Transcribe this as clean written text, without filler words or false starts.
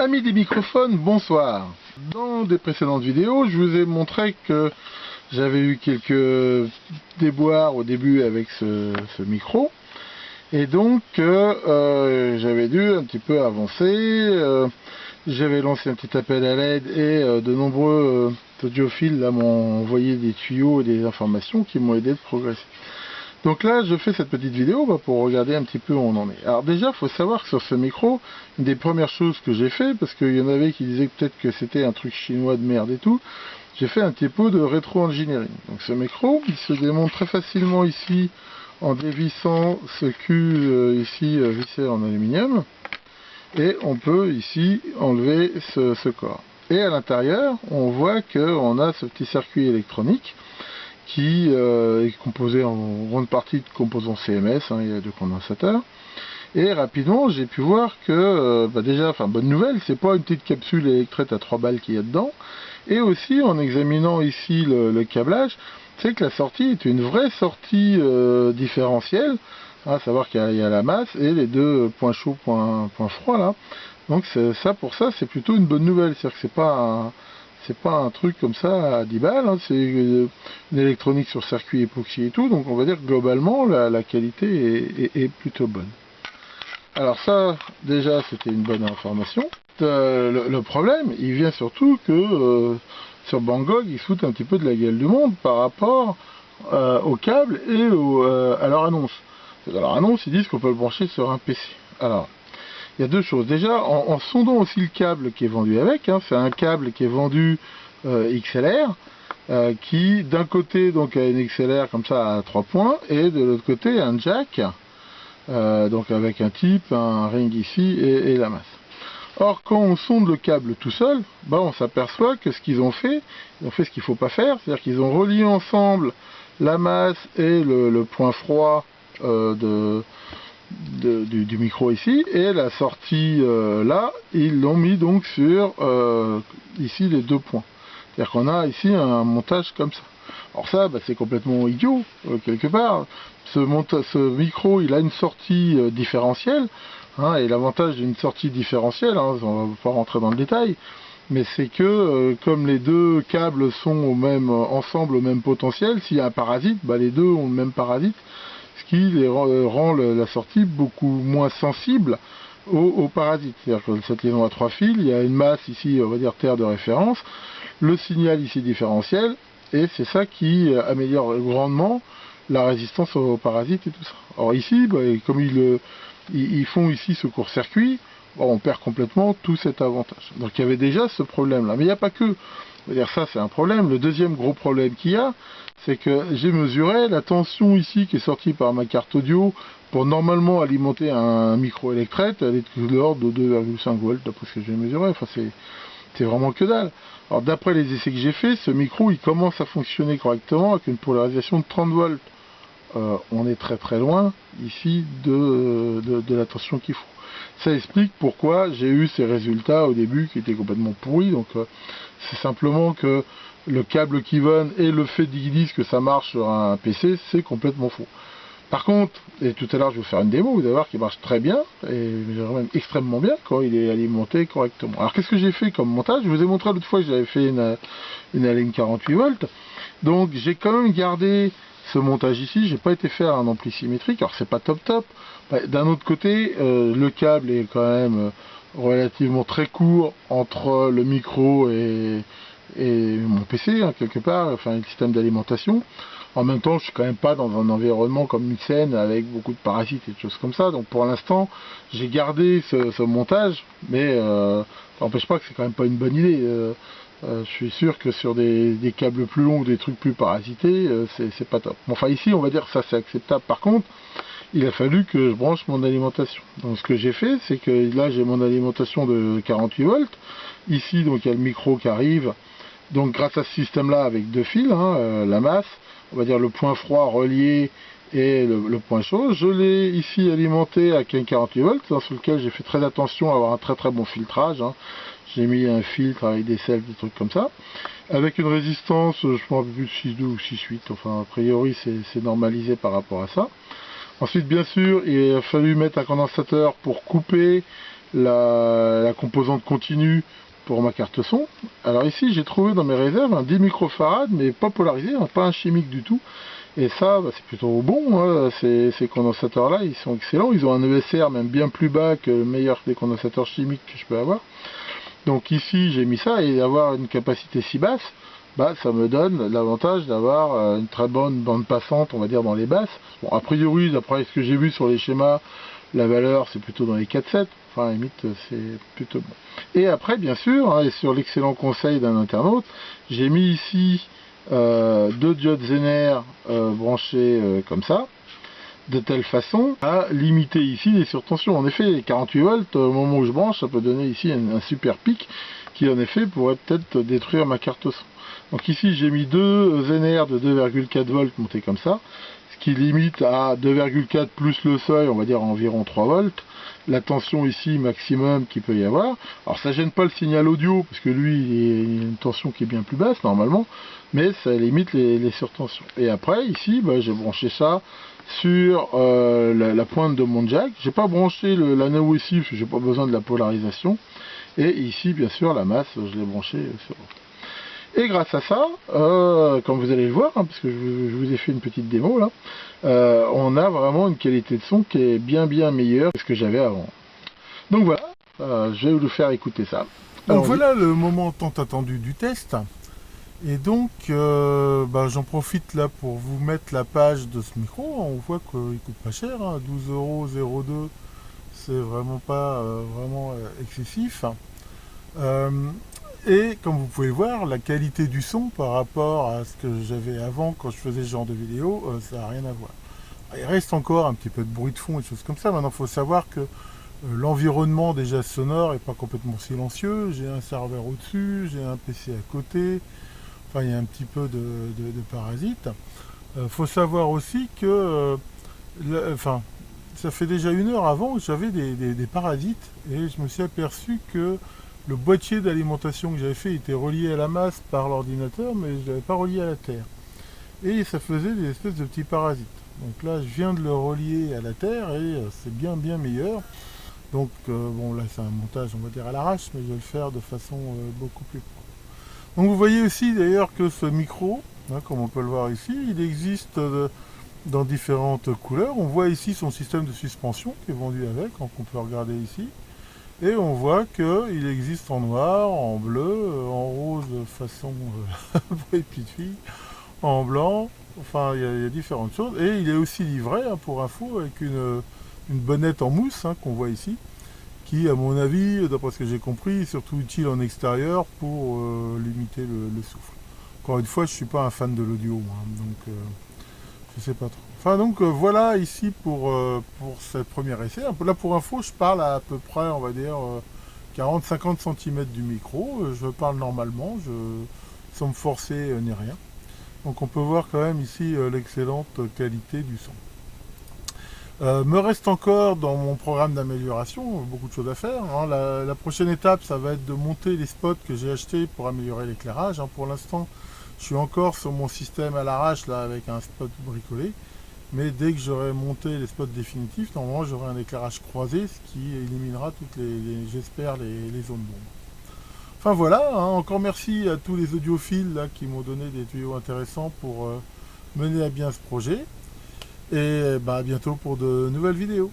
Amis des microphones, bonsoir. Dans des précédentes vidéos, je vous ai montré que j'avais eu quelques déboires au début avec ce micro. Et donc, j'avais dû un petit peu avancer. J'avais lancé un petit appel à l'aide et de nombreux audiophiles m'ont envoyé des tuyaux et des informations qui m'ont aidé de progresser. Donc là, je fais cette petite vidéo pour regarder un petit peu où on en est. Alors déjà, il faut savoir que sur ce micro, une des premières choses que j'ai fait, parce qu'il y en avait qui disaient peut-être que c'était un truc chinois de merde et tout, j'ai fait un petit peu de rétro-engineering. Donc ce micro, il se démonte très facilement ici en dévissant ce cul ici vissé en aluminium. Et on peut ici enlever ce corps. Et à l'intérieur, on voit qu'on a ce petit circuit électronique qui est composé en grande partie de composants CMS, il y a deux condensateurs. Et rapidement, j'ai pu voir que, déjà, bonne nouvelle, c'est pas une petite capsule électrette à 3 balles qu'il y a dedans. Et aussi, en examinant ici le câblage, c'est que la sortie est une vraie sortie différentielle, à savoir qu'il y a la masse et les deux points chauds, points froids là. Donc pour ça, c'est plutôt une bonne nouvelle, c'est-à-dire que c'est pas un truc comme ça à 10 balles, c'est une électronique sur circuit époxy et tout, donc on va dire que globalement la qualité est plutôt bonne. Alors ça, déjà, c'était une bonne information. Le problème, il vient surtout que sur Banggood, ils se foutent un petit peu de la gueule du monde par rapport au câble et à leur annonce. Dans leur annonce, ils disent qu'on peut le brancher sur un PC. Alors, il y a deux choses. Déjà, en sondant aussi le câble qui est vendu avec, c'est un câble qui est vendu XLR, qui d'un côté donc a une XLR comme ça à 3 points, et de l'autre côté un jack, donc avec un type, un ring ici et la masse. Or, quand on sonde le câble tout seul, on s'aperçoit que ce qu'ils ont fait ce qu'il ne faut pas faire, c'est-à-dire qu'ils ont relié ensemble la masse et le point froid du micro ici, et la sortie là, ils l'ont mis donc sur ici les deux points. C'est-à-dire qu'on a ici un montage comme ça. Alors ça, c'est complètement idiot, quelque part. Ce micro, il a une sortie différentielle, et l'avantage d'une sortie différentielle, on va pas rentrer dans le détail, mais c'est que comme les deux câbles sont ensemble au même potentiel, s'il y a un parasite, les deux ont le même parasite, ce qui rend la sortie beaucoup moins sensible aux parasites. C'est-à-dire que cette liaison à 3 fils, il y a une masse ici, on va dire terre de référence, le signal ici différentiel, et c'est ça qui améliore grandement la résistance aux parasites et tout ça. Alors ici, comme ils font ici ce court-circuit, on perd complètement tout cet avantage. Donc il y avait déjà ce problème-là, mais il n'y a pas que. Ça, c'est un problème. Le deuxième gros problème qu'il y a, c'est que j'ai mesuré la tension ici qui est sortie par ma carte audio pour normalement alimenter un micro électrette, elle est de l'ordre de 2,5 volts d'après ce que j'ai mesuré. C'est vraiment que dalle. Alors d'après les essais que j'ai fait, ce micro il commence à fonctionner correctement avec une polarisation de 30 volts. On est très très loin ici de la tension qu'il faut. Ça explique pourquoi j'ai eu ces résultats au début qui étaient complètement pourris. Donc c'est simplement que le câble Kivon et le fait qu'ils disent que ça marche sur un PC, c'est complètement faux. Par contre, et tout à l'heure je vais vous faire une démo, vous allez voir qu'il marche très bien, et même extrêmement bien quand il est alimenté correctement. Alors qu'est-ce que j'ai fait comme montage? Je vous ai montré l'autre fois que j'avais fait une ligne 48 volts. Donc j'ai quand même gardé ce montage ici, j'ai pas été faire un ampli symétrique, alors c'est pas top. D'un autre côté, le câble est quand même relativement très court entre le micro et mon PC, quelque part, le système d'alimentation. En même temps, je suis quand même pas dans un environnement comme une scène avec beaucoup de parasites et des choses comme ça. Donc pour l'instant, j'ai gardé ce montage, mais ça n'empêche pas que c'est quand même pas une bonne idée. Je suis sûr que sur des câbles plus longs, des trucs plus parasités, c'est pas top. Enfin ici, on va dire que ça c'est acceptable. Par contre, il a fallu que je branche mon alimentation. Donc ce que j'ai fait, c'est que là j'ai mon alimentation de 48 volts. Ici, donc il y a le micro qui arrive. Donc grâce à ce système-là, avec deux fils, la masse, on va dire le point froid relié et le point chaud, je l'ai ici alimenté avec un 48 volts, dans lequel j'ai fait très attention à avoir un très très bon filtrage. J'ai mis un filtre avec des sels, des trucs comme ça, avec une résistance, je ne me rappelle plus de 6,2 ou 6,8, enfin a priori c'est normalisé par rapport à ça. Ensuite, bien sûr, il a fallu mettre un condensateur pour couper la composante continue pour ma carte son. Alors ici j'ai trouvé dans mes réserves un 10 microfarad mais pas polarisé, hein, pas un chimique du tout. Et ça bah, c'est plutôt bon, hein. Ces condensateurs là ils sont excellents, ils ont un ESR même bien plus bas que le meilleur des condensateurs chimiques que je peux avoir. Donc ici j'ai mis ça, et avoir une capacité si basse, bah, ça me donne l'avantage d'avoir une très bonne bande passante, on va dire, dans les basses. Bon, a priori, d'après ce que j'ai vu sur les schémas, la valeur c'est plutôt dans les 4,7, enfin à la limite c'est plutôt bon. Et après bien sûr, hein, et sur l'excellent conseil d'un internaute, j'ai mis ici 2 diodes Zener branchées comme ça, de telle façon à limiter ici les surtensions. En effet, les 48 volts, au moment où je branche, ça peut donner ici un super pic qui en effet pourrait peut-être détruire ma carte son. Donc ici j'ai mis 2 Zener de 2,4 volts montés comme ça, ce qui limite à 2,4 plus le seuil, on va dire à environ 3 volts, la tension ici maximum qu'il peut y avoir. Alors ça gêne pas le signal audio, parce que lui il a une tension qui est bien plus basse normalement, mais ça limite les surtensions. Et après ici bah, j'ai branché ça sur la pointe de mon jack. J'ai pas branché l'anneau ici, parce que j'ai pas besoin de la polarisation. Et ici bien sûr la masse, je l'ai branché sur. Et grâce à ça, comme vous allez le voir, hein, parce que je vous ai fait une petite démo là, on a vraiment une qualité de son qui est bien meilleure que ce que j'avais avant. Donc voilà, je vais vous faire écouter ça. Donc voilà le moment tant attendu du test. Et donc j'en profite là pour vous mettre la page de ce micro. On voit qu'il coûte pas cher, hein, 12,02 €, c'est vraiment pas vraiment excessif. Et comme vous pouvez le voir, la qualité du son par rapport à ce que j'avais avant quand je faisais ce genre de vidéo, ça n'a rien à voir. Il reste encore un petit peu de bruit de fond et des choses comme ça. Maintenant, il faut savoir que l'environnement déjà sonore n'est pas complètement silencieux. J'ai un serveur au-dessus, j'ai un PC à côté. Enfin, il y a un petit peu de parasites. Faut savoir aussi que ça fait déjà 1 heure avant que j'avais des parasites, et je me suis aperçu que le boîtier d'alimentation que j'avais fait était relié à la masse par l'ordinateur, mais je ne l'avais pas relié à la terre. Et ça faisait des espèces de petits parasites. Donc là, je viens de le relier à la terre et c'est bien meilleur. Donc bon, là c'est un montage, on va dire à l'arrache, mais je vais le faire de façon beaucoup plus propre. Donc vous voyez aussi d'ailleurs que ce micro, hein, comme on peut le voir ici, il existe dans différentes couleurs. On voit ici son système de suspension qui est vendu avec, qu'on peut regarder ici. Et on voit qu'il existe en noir, en bleu, en rose façon pour les petites filles, en blanc, enfin il y a différentes choses. Et il est aussi livré, hein, pour info, avec une bonnette en mousse, hein, qu'on voit ici, qui à mon avis, d'après ce que j'ai compris, est surtout utile en extérieur pour limiter le souffle. Encore une fois, je ne suis pas un fan de l'audio, moi, donc je sais pas trop. Enfin donc voilà ici pour ce premier essai. Là pour info, je parle à peu près, on va dire, 40-50 cm du micro. Je parle normalement, sans me forcer ni rien. Donc on peut voir quand même ici l'excellente qualité du son. Me reste encore dans mon programme d'amélioration beaucoup de choses à faire, hein. La prochaine étape, ça va être de monter les spots que j'ai achetés pour améliorer l'éclairage, hein. Pour l'instant, je suis encore sur mon système à l'arrache là avec un spot bricolé. Mais dès que j'aurai monté les spots définitifs, normalement j'aurai un éclairage croisé, ce qui éliminera toutes j'espère, les zones d'ombre. Enfin voilà, hein, encore merci à tous les audiophiles là, qui m'ont donné des tuyaux intéressants pour mener à bien ce projet. Et à bientôt pour de nouvelles vidéos.